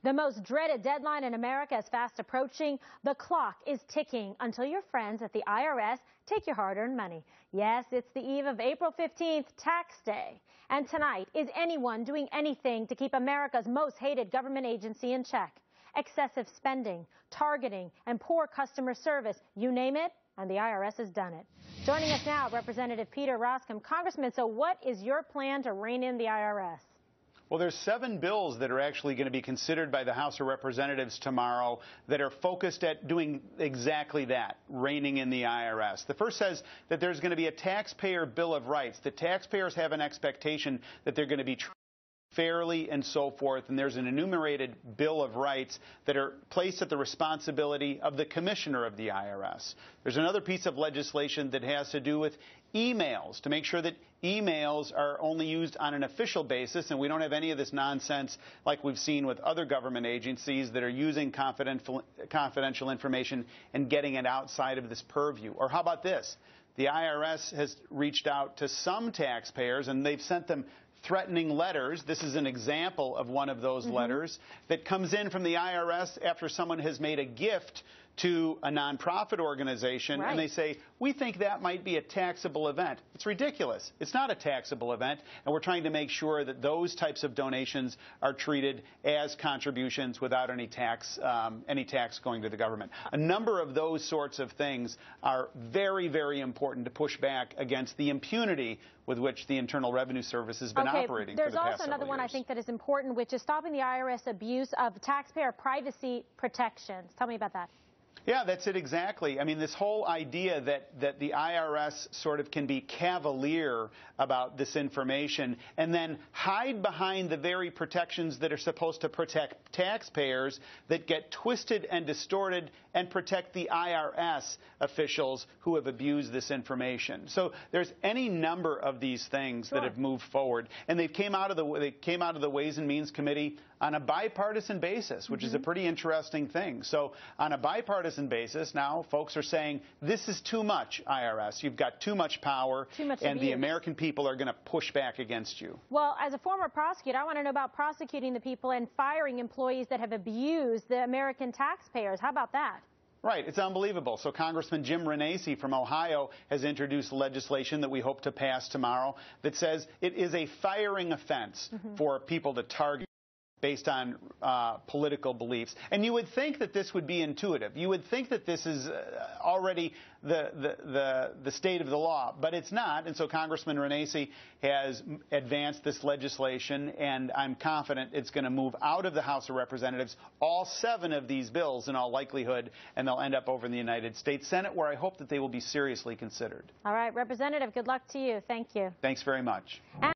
The most dreaded deadline in America is fast approaching. The clock is ticking until your friends at the IRS take your hard-earned money. Yes, it's the eve of April 15th, Tax Day. And tonight, is anyone doing anything to keep America's most hated government agency in check? Excessive spending, targeting, and poor customer service, you name it, and the IRS has done it. Joining us now, Representative Peter Roskam. Congressman, so what is your plan to rein in the IRS? Well, there's 7 bills that are actually going to be considered by the House of Representatives tomorrow that are focused at doing exactly that, reining in the IRS. The first says that there's going to be a taxpayer bill of rights. The taxpayers have an expectation that they're going to be treated fairly and so forth, and there's an enumerated bill of rights that are placed at the responsibility of the commissioner of the IRS. There's another piece of legislation that has to do with emails, to make sure that emails are only used on an official basis and we don't have any of this nonsense like we've seen with other government agencies that are using confidential information and getting it outside of this purview. Or how about this? The IRS has reached out to some taxpayers and they've sent them threatening letters. This is an example of one of those letters that comes in from the IRS after someone has made a gift to a nonprofit organization, and they say, we think that might be a taxable event. It's ridiculous. It's not a taxable event, and we're trying to make sure that those types of donations are treated as contributions without any tax going to the government. A number of those sorts of things are very, very important to push back against the impunity with which the Internal Revenue Service has been operating for the past several years. There's also another one I think that is important, which is stopping the IRS abuse of taxpayer privacy protections. Tell me about that. Yeah, that's it exactly. I mean, this whole idea that the IRS sort of can be cavalier about this information and then hide behind the very protections that are supposed to protect taxpayers that get twisted and distorted and protect the IRS officials who have abused this information. So there's any number of these things that have moved forward, and they came out of the Ways and Means Committee on a bipartisan basis, which is a pretty interesting thing. So on a bipartisan basis, now folks are saying, this is too much, IRS. You've got too much power, and the American people are going to push back against you. Well, as a former prosecutor, I want to know about prosecuting the people and firing employees that have abused the American taxpayers. How about that? Right. It's unbelievable. So Congressman Jim Rein from Ohio has introduced legislation that we hope to pass tomorrow that says it is a firing offense for people to target based on political beliefs. And you would think that this would be intuitive. You would think that this is already the state of the law, but it's not. And so Congressman Rein has advanced this legislation, and I'm confident it's going to move out of the House of Representatives, all 7 of these bills in all likelihood, and they'll end up over in the United States Senate, where I hope that they will be seriously considered. All right, Representative, good luck to you. Thank you. Thanks very much.